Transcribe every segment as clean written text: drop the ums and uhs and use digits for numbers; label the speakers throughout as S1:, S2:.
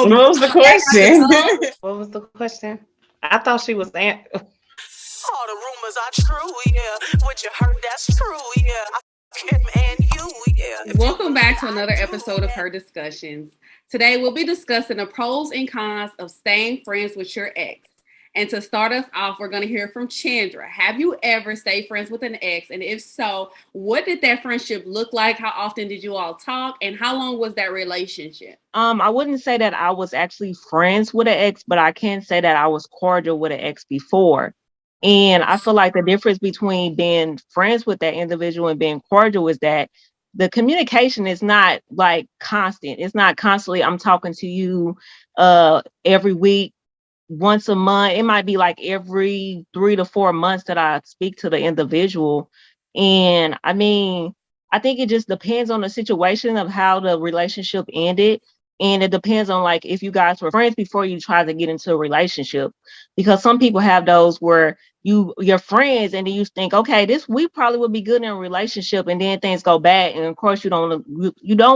S1: What was the question?
S2: What was the question? I thought she was
S3: All the rumors are true, yeah. What you heard, that's true, yeah. I him and you, yeah.
S4: Welcome back to another episode of Her Discussions. Today we'll be discussing the pros and cons of staying friends with your ex. And to start us off, we're going to hear from Chandra. Have you ever stayed friends with an ex? And if so, what did that friendship look like? How often did you all talk? And how long was that relationship?
S5: I wouldn't say that I was actually friends with an ex, but I can say that I was cordial with an ex before. And I feel like the difference between being friends with that individual and being cordial is that the communication is not like constant. It's not constantly, I'm talking to you every week, once a month. It might be like every 3 to 4 months that I speak to the individual. And I mean, I think it just depends on the situation of how the relationship ended. And it depends on like if you guys were friends before you try to get into a relationship. Because some people have those where you're friends and then you think, okay, this we probably would be good in a relationship, and then things go bad. And of course you don't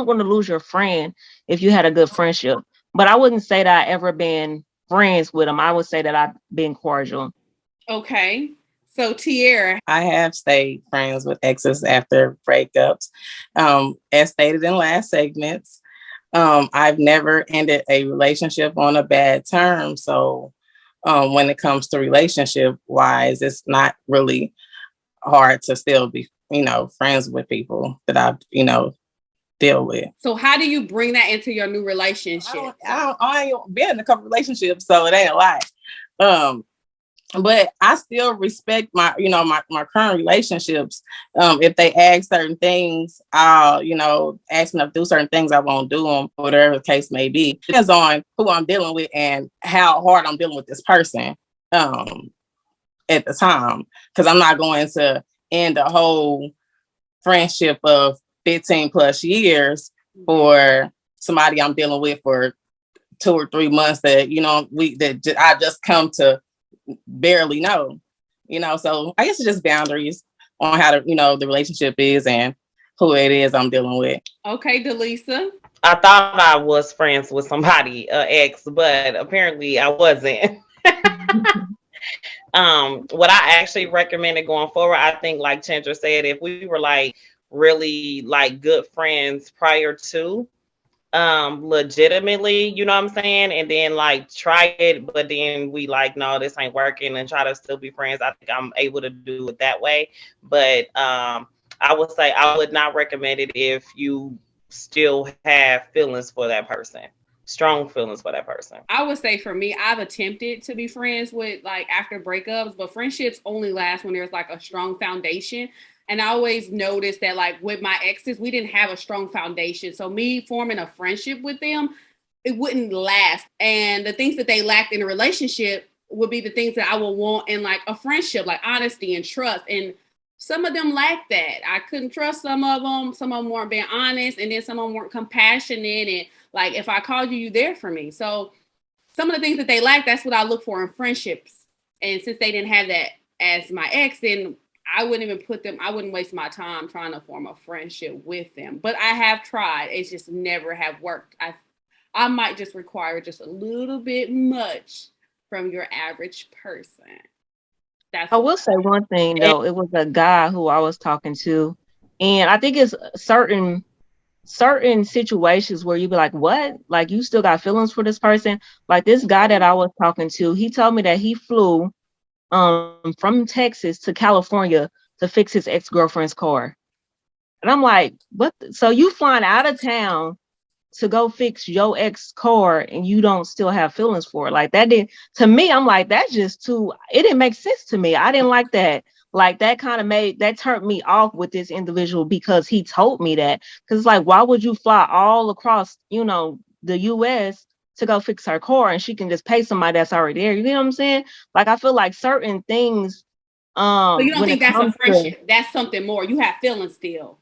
S5: want to lose your friend if you had a good friendship. But I wouldn't say that I ever been friends with them. I would say that I've been cordial.
S4: Okay. So, Tierra.
S1: I have stayed friends with exes after breakups. As stated in last segments, I've never ended a relationship on a bad term. So when it comes to relationship wise, it's not really hard to still be, friends with people that I've, deal with.
S4: So how do you bring that into your new relationship?
S1: I ain't been in a couple relationships, so it ain't a lot. But I still respect my current relationships. If they ask certain things, I'll, ask them to do certain things, I won't do them, whatever the case may be. It depends on who I'm dealing with and how hard I'm dealing with this person at the time. Because I'm not going to end a whole friendship of 15 plus years for somebody I'm dealing with for 2 or 3 months that, I just come to barely know, so I guess it's just boundaries on how the relationship is and who it is I'm dealing with.
S4: Okay, Delisa.
S2: I thought I was friends with somebody, ex, but apparently I wasn't. What I actually recommended going forward, I think like Chandra said, if we were like really like good friends prior to legitimately, you know what I'm saying, and then like try it, but then we like, no, this ain't working, and try to still be friends, I think I'm able to do it that way. But I would say I would not recommend it if you still have feelings for that person, strong feelings for that person.
S4: I would say for me, I've attempted to be friends with like after breakups, but friendships only last when there's like a strong foundation. And I always noticed that like with my exes, we didn't have a strong foundation. So me forming a friendship with them, it wouldn't last. And the things that they lacked in a relationship would be the things that I would want in like a friendship, like honesty and trust. And some of them lacked that. I couldn't trust some of them. Some of them weren't being honest. And then some of them weren't compassionate. And like, if I called you, you there for me. So some of the things that they lack, that's what I look for in friendships. And since they didn't have that as my ex, then I wouldn't even I wouldn't waste my time trying to form a friendship with them. But I have tried. It's just never have worked. I might just require just a little bit much from your average person.
S5: I will say one thing though. It was a guy who I was talking to, and I think it's certain situations where you be like, what? Like you still got feelings for this person? Like this guy that I was talking to, he told me that he flew from Texas to California to fix his ex-girlfriend's car. And I'm like, what? So you flying out of town to go fix your ex car and you don't still have feelings for it? Like that didn't, to me, I'm like, that's just too, it didn't make sense to me. I didn't like that. Like that kind of that turned me off with this individual because he told me that. Because it's like, why would you fly all across, the US to go fix her car and she can just pay somebody that's already there? You know what I'm saying? Like, I feel like certain things.
S4: So you don't think that's a friendship? That's something more. You have feelings still.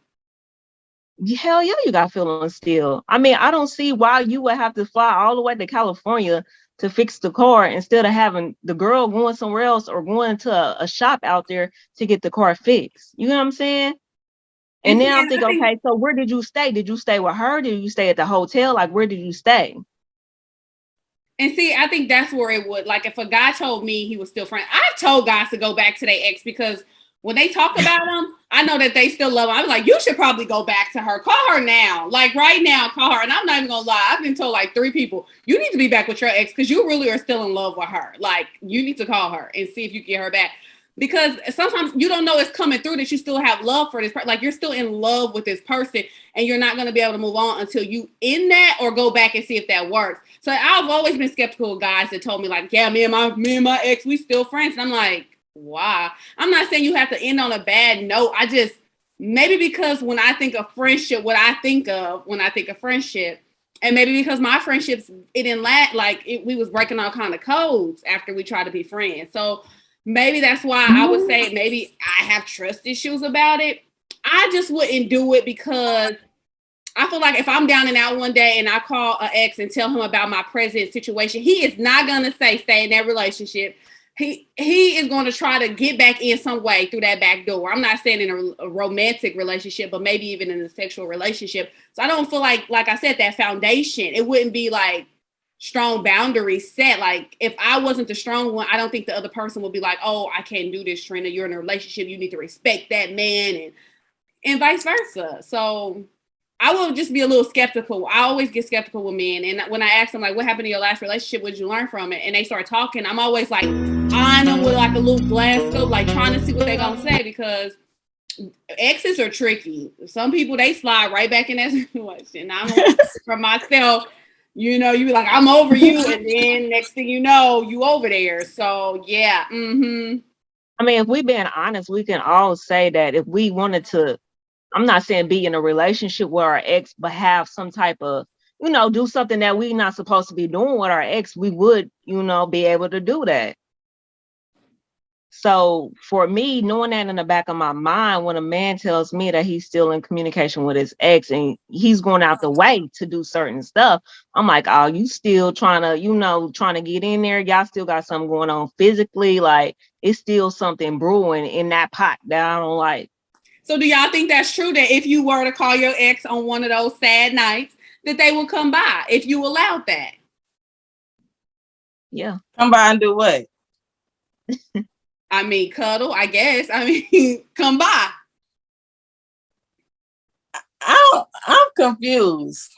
S5: Hell yeah, you got feelings still. I mean, I don't see why you would have to fly all the way to California to fix the car instead of having the girl going somewhere else or going to a shop out there to get the car fixed. You know what I'm saying? And then I'm thinking, okay, so where did you stay? Did you stay with her? Did you stay at the hotel? Like, where did you stay?
S4: And see, I think that's where it would, like, if a guy told me he was still friends, I've told guys to go back to their ex because when they talk about them, I know that they still love them. I'm like, you should probably go back to her. Call her now. Like, right now, call her. And I'm not even going to lie. I've been told like 3 people, you need to be back with your ex because you really are still in love with her. Like, you need to call her and see if you can get her back. Because sometimes you don't know it's coming through that you still have love for this person. Like, you're still in love with this person and you're not going to be able to move on until you end that or go back and see if that works. So I've always been skeptical of guys that told me like, yeah, me and my ex, we still friends. And I'm like, why? I'm not saying you have to end on a bad note. I just, maybe because when I think of friendship, what I think of when I think of friendship, and maybe because my friendships, it didn't last, like we was breaking all kind of codes after we tried to be friends. So maybe that's why I would say maybe I have trust issues about it. I just wouldn't do it because I feel like if I'm down and out one day and I call an ex and tell him about my present situation, he is not going to say stay in that relationship. He is going to try to get back in some way through that back door. I'm not saying in a romantic relationship, but maybe even in a sexual relationship. So I don't feel like I said, that foundation, it wouldn't be like strong boundaries set. Like if I wasn't the strong one, I don't think the other person would be like, oh, I can't do this, Trina. You're in a relationship. You need to respect that man and vice versa. So I will just be a little skeptical. I always get skeptical with men. And when I ask them, like, what happened to your last relationship? What did you learn from it? And they start talking. I'm always like, eyeing them with like a little glass scope, like trying to see what they're going to say because exes are tricky. Some people, they slide right back in that situation. I'm for myself, you know, you be like, I'm over you. And then next thing you know, you over there. So yeah. Mm-hmm.
S5: I mean, if we're being honest, we can all say that if we wanted to, I'm not saying be in a relationship with our ex, but have some type of, you know, do something that we're not supposed to be doing with our ex, we would, you know, be able to do that. So for me, knowing that in the back of my mind, when a man tells me that he's still in communication with his ex and he's going out the way to do certain stuff, I'm like, oh, you still trying to, you know, trying to get in there. Y'all still got something going on physically. Like it's still something brewing in that pot that I don't like.
S4: So do y'all think that's true that if you were to call your ex on one of those sad nights, that they will come by if you allowed that?
S5: Yeah.
S1: Come by and do what?
S4: I mean, cuddle, I guess. I mean, come by.
S1: I'm confused.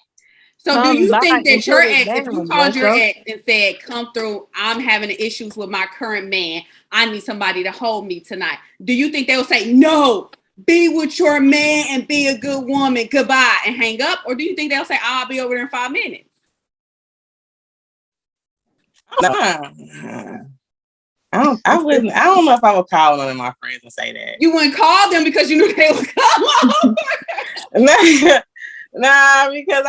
S4: So do you think that your ex, if you called your ex and said, come through, I'm having issues with my current man, I need somebody to hold me tonight. Do you think they'll say, no, be with your man and be a good woman, goodbye, and hang up? Or do you think they'll say, I'll be over there in 5 minutes?
S1: I don't know if I would call one of my friends and say that.
S4: You wouldn't call them because you knew they would come over?
S1: Nah, because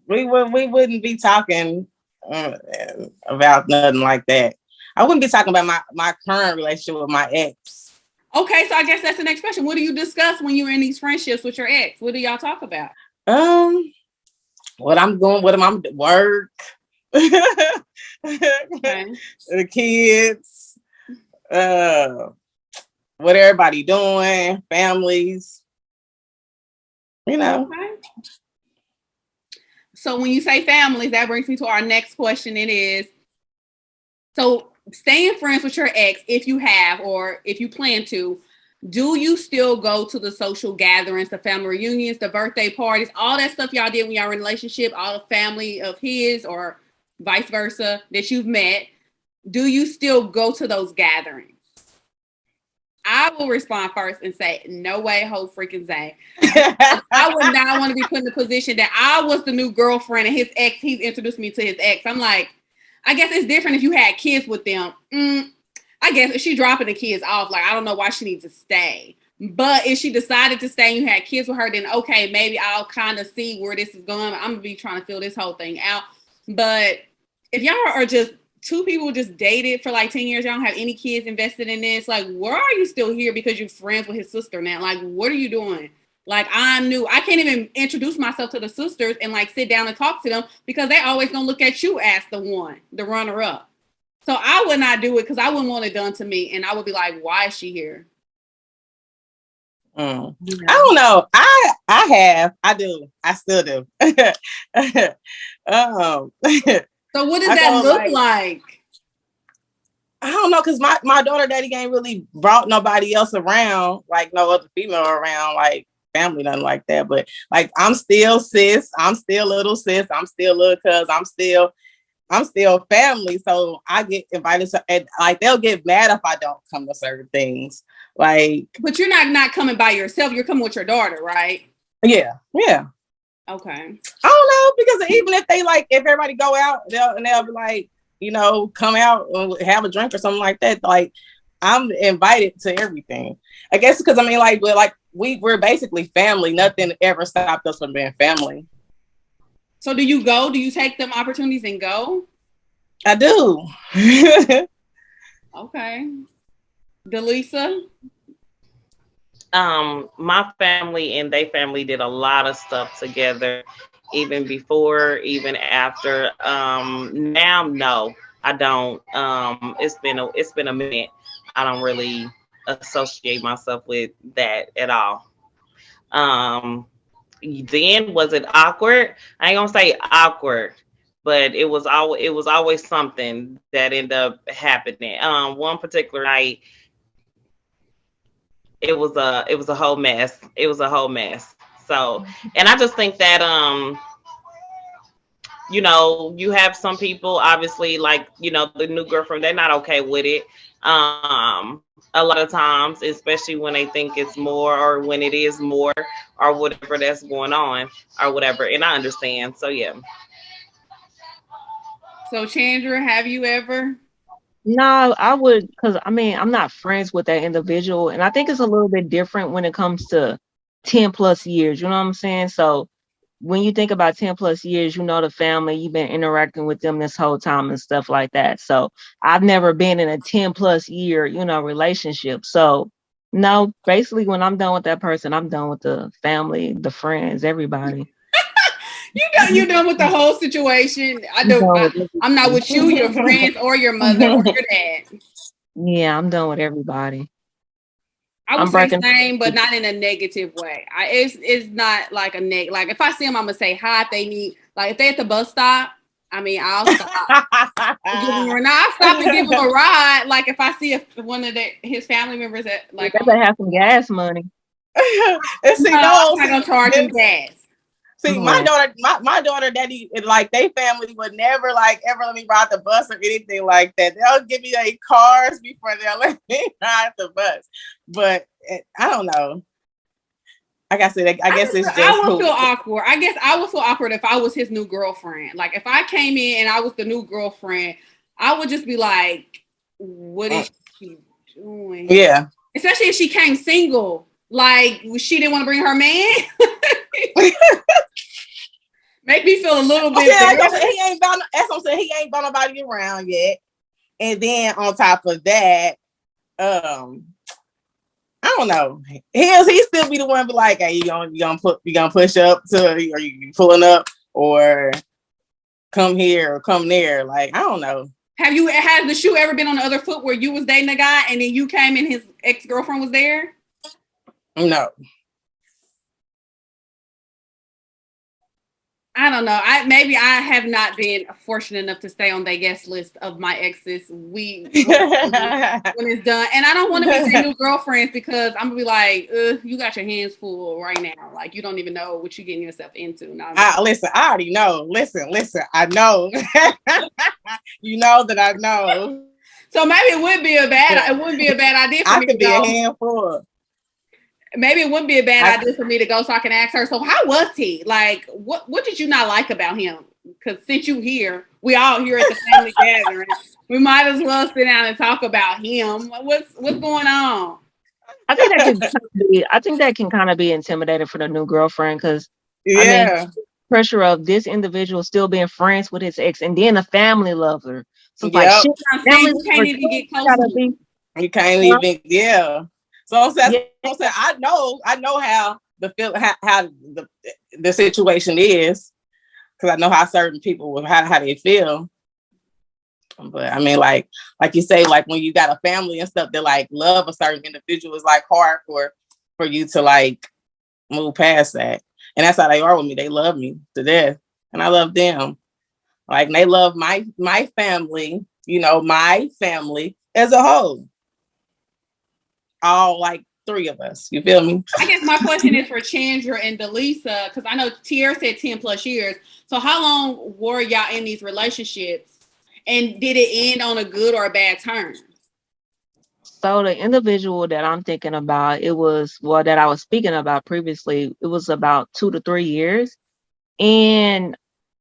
S1: we wouldn't be talking about nothing like that. I wouldn't be talking about my current relationship with my ex.
S4: Okay, so I guess that's the next question. What do you discuss when you're in these friendships with your ex? What do y'all talk about?
S1: What I'm doing, what am I work?
S4: Okay.
S1: The kids, what everybody doing, families, you know.
S4: Okay. So when you say families, that brings me to our next question. It is, so staying friends with your ex, if you have, or if you plan to, do you still go to the social gatherings, the family reunions, the birthday parties, all that stuff y'all did when y'all were in a relationship, all the family of his or vice versa that you've met? Do you still go to those gatherings? I will respond first and say, no way, whole freaking Zay. I would not want to be put in the position that I was the new girlfriend and his ex, he's introduced me to his ex. I'm like, I guess it's different if you had kids with them. I guess if she dropping the kids off, like, I don't know why she needs to stay. But if she decided to stay and you had kids with her, then okay, maybe I'll kind of see where this is going. I'm going to be trying to fill this whole thing out. But if y'all are just two people just dated for like 10 years, y'all don't have any kids invested in this, like, where are you still here because you're friends with his sister now? Like, what are you doing? Like, I can't even introduce myself to the sisters and like sit down and talk to them because they always gonna look at you as the runner up. So I would not do it because I wouldn't want it done to me. And I would be like, why is she here?
S1: I don't know. I still do.
S4: So what does that look like?
S1: I don't know, because my daughter daddy ain't really brought nobody else around, like no other female around, like family, nothing like that. But like I'm still sis, I'm still little sis, I'm still little cuz, I'm still family. So I get invited to, and like they'll get mad if I don't come to certain things. Like,
S4: but you're not coming by yourself. You're coming with your daughter, right?
S1: Yeah.
S4: Okay.
S1: I don't know, because even if they like, if everybody go out, they'll be like, come out and have a drink or something like that. Like, I'm invited to everything. I guess because we're basically family. Nothing ever stopped us from being family.
S4: So do you go? Do you take them opportunities and go?
S1: I do.
S4: Okay. Delisa?
S2: My family and they family did a lot of stuff together, even before, even after. Now, no, I don't. It's been a minute. I don't really associate myself with that at all. Then was it awkward? I ain't gonna say awkward, but it was always something that ended up happening. One particular night, it was a whole mess. It was a whole mess. So, and I just think that you have some people, obviously, like, the new girlfriend, they're not okay with it. A lot of times, especially when they think it's more, or when it is more, or whatever that's going on, or whatever. And I understand. So yeah.
S4: So Chandra, have you ever?
S5: No, I would, because I'm not friends with that individual. And I think it's a little bit different when it comes to 10 plus years. You know what I'm saying? So when you think about 10 plus years, the family, you've been interacting with them this whole time and stuff like that. So I've never been in a 10 plus year, relationship. So no, basically when I'm done with that person, I'm done with the family, the friends, everybody.
S4: You done with the whole situation. I'm not with you, your friends, or your mother, or your dad.
S5: Yeah, I'm done with everybody.
S4: I would say same, but not in a negative way. It's not like a neg. Like if I see them, I'm gonna say hi. If they need, like if they at the bus stop, I'll stop. I'll stop and give them a ride. Like if I see one of his family members at like,
S5: they better have some gas money.
S1: And see,
S4: I'm not gonna charge them gas.
S1: See, my daughter, daddy, like they family would never like ever let me ride the bus or anything like that. They'll give me their cars before they'll let me ride the bus. But I don't know. Like I said, I guess it's just.
S4: I would feel awkward. I guess I would feel awkward if I was his new girlfriend. Like if I came in and I was the new girlfriend, I would just be like, "What is she doing?"
S1: Yeah.
S4: Especially if she came single. Like she didn't want to bring her man. Make me feel a little bit.
S1: He ain't about. That's what I'm saying. He ain't about nobody around yet. And then on top of that, I don't know. He still be the one, be like, "Hey, you gonna push up to? Are you pulling up or come here or come there?" Like I don't know.
S4: Has the shoe ever been on the other foot where you was dating a guy and then you came and his ex-girlfriend was there?
S1: No.
S4: I don't know. Maybe I have not been fortunate enough to stay on the guest list of my exes. When it's done, and I don't want to be their new girlfriends because I'm gonna be like, you got your hands full right now. Like you don't even know what you're getting yourself into.
S1: Listen, I already know. Listen, I know. You know that I know.
S4: So maybe it wouldn't be a bad idea for me to
S1: be a handful.
S4: Maybe it wouldn't be a bad idea for me to go so I can ask her, so how was he? Like, what did you not like about him? Because since you here, we all here at the family gathering, we might as well sit down and talk about him. What's going on?
S5: I think that can kind of be intimidating for the new girlfriend because pressure of this individual still being friends with his ex and then a family lover. So it's like shit,
S4: you can't even get close to him.
S1: You can't even, So I'm saying, I know how the situation is because I know how certain people how they feel. But I mean, like you say, like when you got a family and stuff that like love a certain individual is like hard for for you to like move past that. And that's how they are with me. They love me to death, and I love them. Like they love my family, you know, my family as a whole. All like 3 of us. You feel me?
S4: I guess my question is for Chandra and Delisa, because I know Tierra said 10 plus years. So how long were y'all in these relationships? And did it end on a good or a bad term?
S5: So the individual that I'm thinking about, that I was speaking about previously, it was about 2 to 3 years. And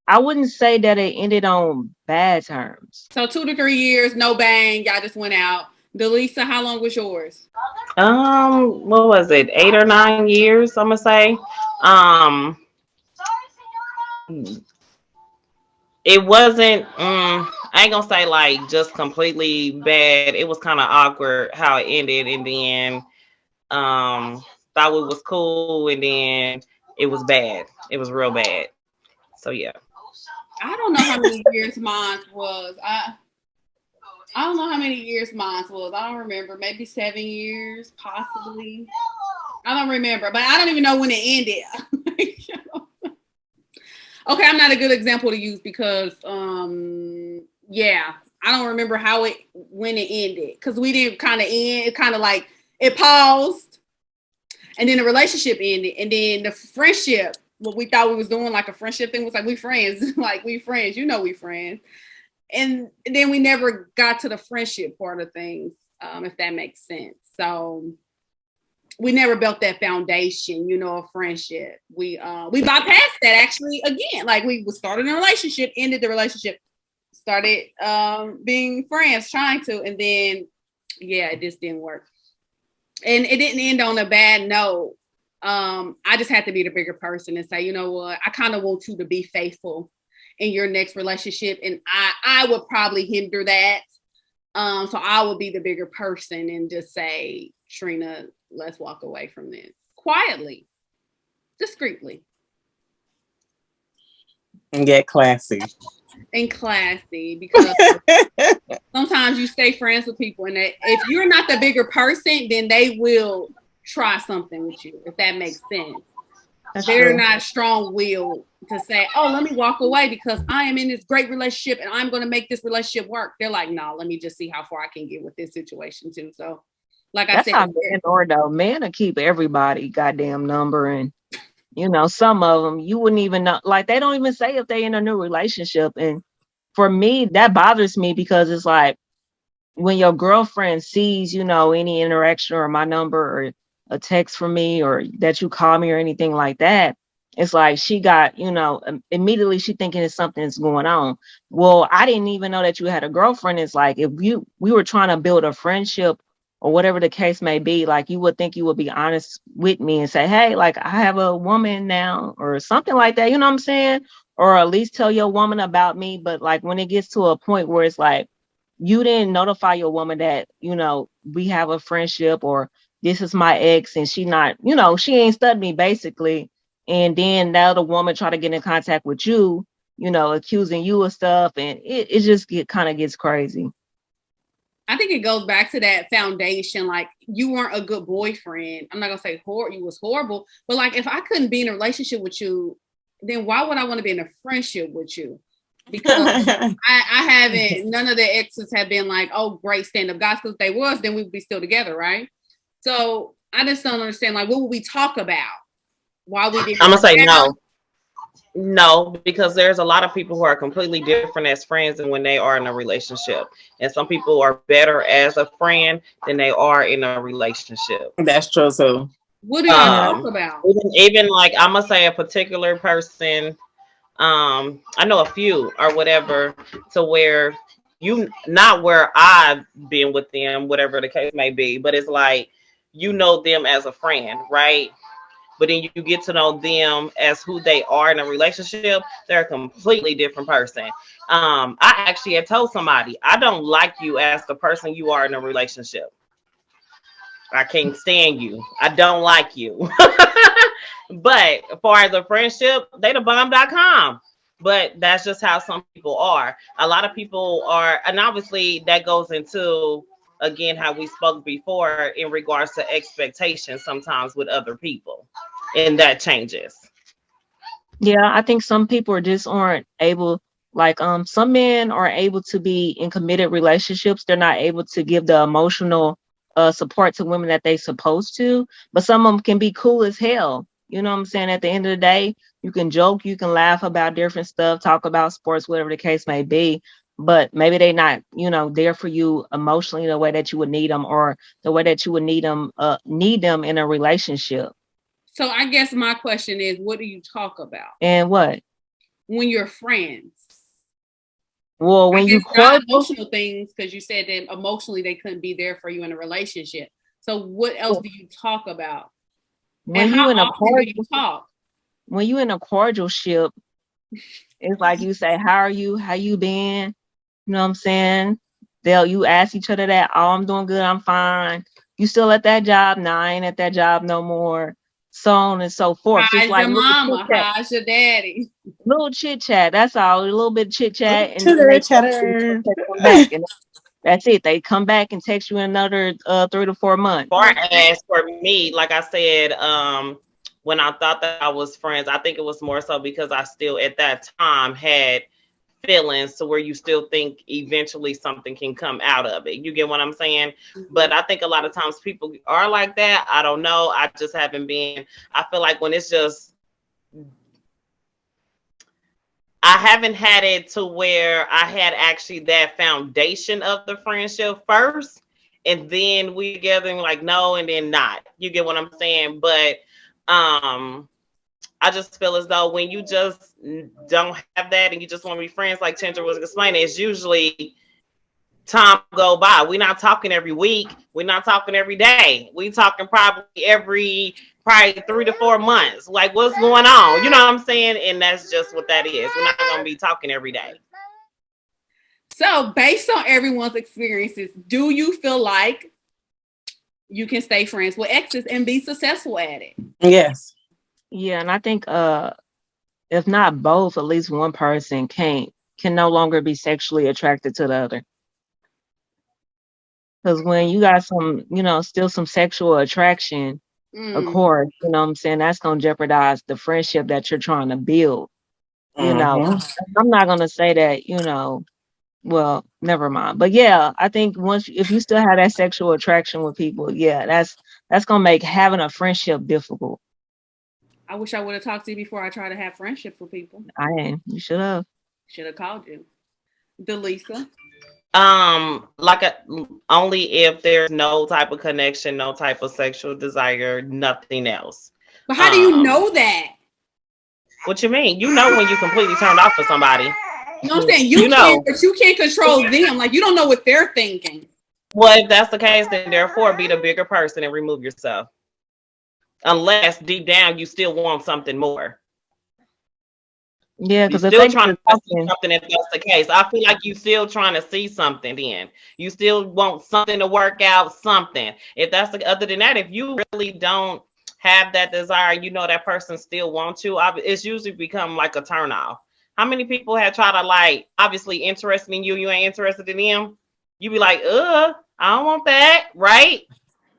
S5: I wouldn't say that it ended on bad terms.
S4: So 2 to 3 years, no bang, y'all just went out. Delisa, how long was yours?
S2: What was it? 8 or 9 years, I'm gonna say. It wasn't I ain't gonna say like just completely bad. It was kind of awkward how it ended, and then thought it was cool, and then it was bad. It was real bad. So yeah.
S4: I don't know how many years mine was. I don't know how many years mine was. I don't remember. Maybe 7 years, possibly. I don't remember, but I don't even know when it ended. Okay, I'm not a good example to use because, yeah, I don't remember when it ended because we didn't kind of end. It kind of like it paused, and then the relationship ended, and then the friendship. What we thought we was doing like a friendship thing was like we friends, like we friends. You know, we friends. And then we never got to the friendship part of things, if that makes sense. So we never built that foundation, you know, of friendship. We bypassed that actually again. Like we started a relationship, ended the relationship, started being friends, trying to, and then yeah, it just didn't work. And it didn't end on a bad note. I just had to be the bigger person and say, you know what, I kind of want you to be faithful in your next relationship, and I would probably hinder that. So I would be the bigger person and just say, Trina, let's walk away from this quietly, discreetly,
S1: and get classy.
S4: And classy, because sometimes you stay friends with people, and if you're not the bigger person, then they will try something with you, if that makes sense. They're not strong-willed to say, oh, let me walk away because I am in this great relationship and I'm going to make this relationship work. They're like, no, let me just see how far I can get with this situation too. So like I said,
S5: that's how men are though. Men will keep everybody goddamn number, and you know, some of them you wouldn't even know, like they don't even say if they in a new relationship. And for me, that bothers me because it's like when your girlfriend sees, you know, any interaction or my number or a text from me or that you call me or anything like that, it's like she got, you know, immediately she thinking it's something's going on. Well, I didn't even know that you had a girlfriend. It's like if we were trying to build a friendship or whatever the case may be, like you would think you would be honest with me and say, hey, like I have a woman now or something like that, you know what I'm saying? Or at least tell your woman about me. But like when it gets to a point where it's like you didn't notify your woman that, you know, we have a friendship or this is my ex and she not, you know, she ain't studied me basically. And then that other woman try to get in contact with you, you know, accusing you of stuff. And it just kind of gets crazy.
S4: I think it goes back to that foundation. Like you weren't a good boyfriend. I'm not going to say you was horrible, but like if I couldn't be in a relationship with you, then why would I want to be in a friendship with you? Because I haven't, none of the exes have been like, oh, great stand-up guys, because if they was, then we'd be still together, right? So I just don't understand, like, what would we talk about? Why we didn't?
S2: I'm gonna say no, because there's a lot of people who are completely different as friends than when they are in a relationship, and some people are better as a friend than they are in a relationship.
S1: That's true too.
S4: What do you talk about?
S2: Even like I'm gonna say a particular person. I know a few or whatever, to where you not where I've been with them, whatever the case may be, but it's like you know them as a friend, right? But then you get to know them as who they are in a relationship. They're a completely different person. I actually had told somebody, I don't like you as the person you are in a relationship. I can't stand you. I don't like you. But as far as a friendship, they the bomb.com. But that's just how some people are. A lot of people are, and obviously that goes into again, how we spoke before in regards to expectations sometimes with other people, and that changes.
S5: Yeah, I think some people just aren't able, like some men are able to be in committed relationships. They're not able to give the emotional support to women that they supposed to, but some of them can be cool as hell. You know what I'm saying? At the end of the day, you can joke, you can laugh about different stuff, talk about sports, whatever the case may be, but maybe they not, there for you emotionally the way that you would need them, or the way that you would need them in a relationship.
S4: So I guess my question is, what do you talk about
S5: And what?
S4: when you're friends?
S5: Well, when you
S4: not
S5: court,
S4: emotional things, because you said that emotionally they couldn't be there for you in a relationship. So what else do you talk about?
S5: when
S4: And
S5: you
S4: how
S5: in a
S4: often do you
S5: cordial,
S4: talk?
S5: when you in a cordial ship, it's like you say, "How are you? How you been?" You know what I'm saying? You ask each other that. "Oh, I'm doing good. I'm fine. You still at that job?" "No, I ain't at that job no more." So on and so forth. Just
S4: How's
S5: like
S4: your
S5: little chit
S4: mama?
S5: chat.
S4: How's your daddy?
S5: Little chit chat. That's all. A little bit of chit chat, and then
S1: Chitter
S5: they
S1: chatter.
S5: come back, and that's it. They come back and text you in another 3 to 4 months.
S2: Far as for me, like I said, when I thought that I was friends, I think it was more so because I still at that time had feelings to where you still think eventually something can come out of it. You get what I'm saying? Mm-hmm. But I think a lot of times people are like that. I don't know. I just haven't been. I feel like when it's just, I haven't had it to where I had actually that foundation of the friendship first, and then we together and like no, and then not. You get what I'm saying? But I just feel as though when you just don't have that and you just want to be friends, like Kendra was explaining, it's usually time go by. We're not talking every week. We're not talking every day. We talking probably every 3 to 4 months. Like, what's going on? You know what I'm saying? And that's just what that is. We're not going to be talking every day.
S4: So based on everyone's experiences, do you feel like you can stay friends with exes and be successful at it?
S1: Yes.
S5: Yeah, and I think if not both, at least one person can no longer be sexually attracted to the other. Because when you got some, still some sexual attraction, of course, you know what I'm saying, that's going to jeopardize the friendship that you're trying to build. I'm not going to say that, well, never mind. But yeah, I think if you still have that sexual attraction with people, yeah, that's going to make having a friendship difficult.
S4: I wish I would have talked to you before I tried to have friendships with people.
S5: You should have.
S4: Should have called you. Delisa?
S2: Only if there's no type of connection, no type of sexual desire, nothing else.
S4: But how do you know that?
S2: What you mean? You know when you completely turned off for somebody.
S4: You know what I'm saying? You know, but you can't control them. Like, you don't know what they're thinking.
S2: Well, if that's the case, then therefore be the bigger person and remove yourself. Unless deep down you still want something more.
S5: Yeah, because
S2: you're still trying to see something. If that's the case, I feel like you still trying to see something. Then you still want something to work out. Something. If that's other than that, if you really don't have that desire, that person still wants you. It's usually become like a turn off. How many people have tried to like obviously interested in you? You ain't interested in them. You be like, I don't want that, right?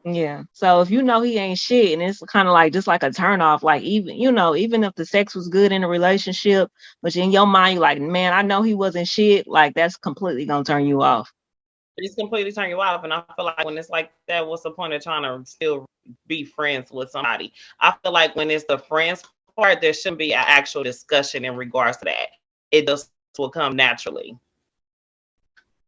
S5: Yeah. So if he ain't shit, and it's kind of like just like a turn off, like even if the sex was good in the relationship, but in your mind you're like, man, I know he wasn't shit, like that's completely gonna turn you off.
S2: It's completely turn you off. And I feel like when it's like that, what's the point of trying to still be friends with somebody? I feel like when it's the friends part, there shouldn't be an actual discussion in regards to that. It just will come naturally.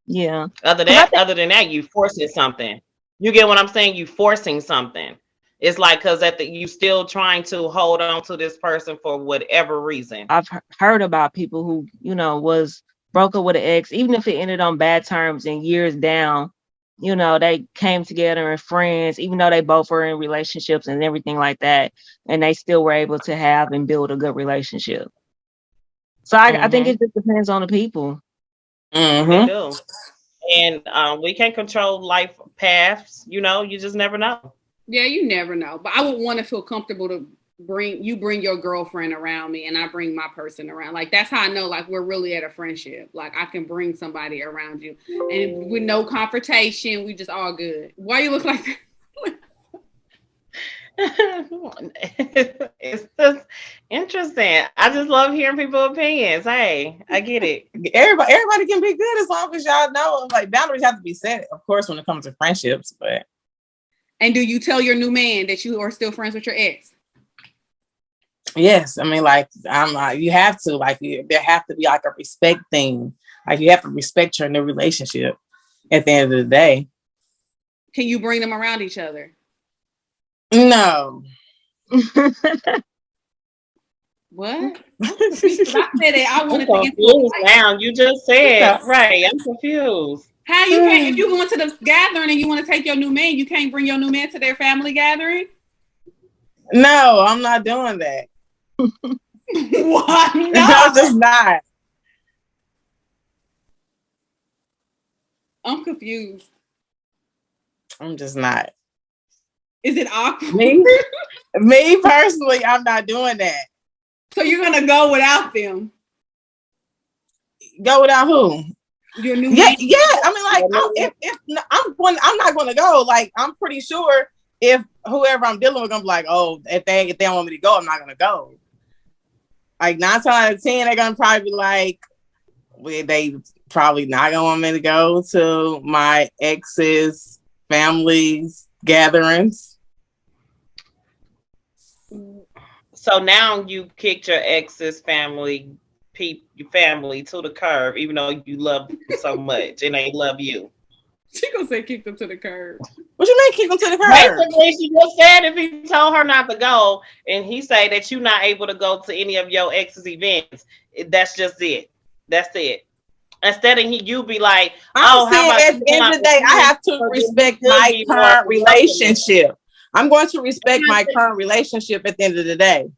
S5: Yeah.
S2: Other than that, you forcing something. You get what I'm saying? You forcing something. It's like because you still trying to hold on to this person for whatever reason.
S5: I've heard about people who was broke up with an ex, even if it ended on bad terms and years down, they came together and friends, even though they both were in relationships and everything like that, and they still were able to have and build a good relationship. So I think it just depends on the people.
S2: They do. And we can't control life paths, you just never know.
S4: Yeah, you never know. But I would want to feel comfortable to bring your girlfriend around me and I bring my person around. Like that's how I know like we're really at a friendship. Like I can bring somebody around you and with no confrontation, we just all good. Why you look like that?
S2: It's just interesting. I just love hearing people's opinions. Hey, I get it.
S1: Everybody can be good as long as y'all know like boundaries have to be set, of course, when it comes to friendships. But
S4: and do you tell your new man that you are still friends with your ex?
S1: yes, I mean, like you have to there have to be like a respect thing. Like you have to respect your new relationship at the end of the day.
S4: Can you bring them around each other?
S1: No.
S4: What? I said it. I wanted
S2: I'm
S4: to get
S2: confused now. You just said right. I'm confused.
S4: How you can't if you go into the gathering and you want to take your new man, you can't bring your new man to their family gathering?
S1: No, I'm not doing that.
S4: Why
S1: No,
S4: not?
S1: I'm just not.
S4: I'm confused.
S1: I'm just not.
S4: Is it awkward?
S1: Me personally, I'm not doing that.
S4: So you're gonna go without them?
S1: Go without who?
S4: Your new
S1: yeah,
S4: man?
S1: yeah. I mean, like, if I'm not going to go. Like, I'm pretty sure if whoever I'm dealing with, I'm like, oh, if they don't want me to go, I'm not going to go. Like 9 times out of 10, they're gonna probably be like, they probably not gonna want me to go to my ex's family's gatherings.
S2: So now you kicked your ex's family to the curb, even though you love them so much and they love you.
S4: She gonna say kick them to the curb.
S1: What you mean kick them to the curb?
S2: Basically, she just said if he told her not to go, and he say that you're not able to go to any of your ex's events, that's just it. That's it. Instead of you be like,
S1: I'm saying at the end of the day, I have to respect my current relationship. I'm going to respect my current relationship at the end of the day,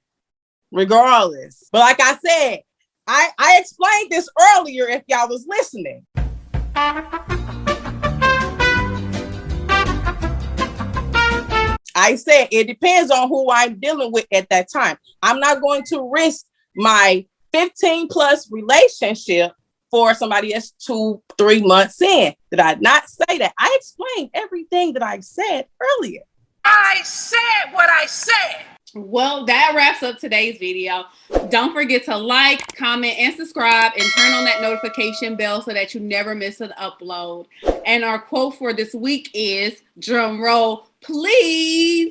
S1: regardless. But like I said, I explained this earlier if y'all was listening. I said it depends on who I'm dealing with at that time. I'm not going to risk my 15 plus relationship for somebody that's 2-3 months in. Did I not say that? I explained everything that I said earlier.
S3: I said what I said.
S4: Well, that wraps up today's video. Don't forget to like, comment, and subscribe, and turn on that notification bell so that you never miss an upload. And our quote for this week is, drum roll, please.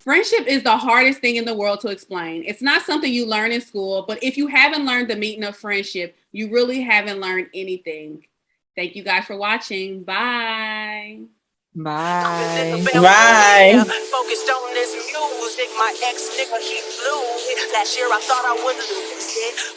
S4: Friendship is the hardest thing in the world to explain. It's not something you learn in school, but if you haven't learned the meaning of friendship, you really haven't learned anything. Thank you guys for watching. Bye.
S5: Bye.
S1: Bye.
S3: Focused on this music. My ex nigga, he blew it. Last year I thought I would lose it.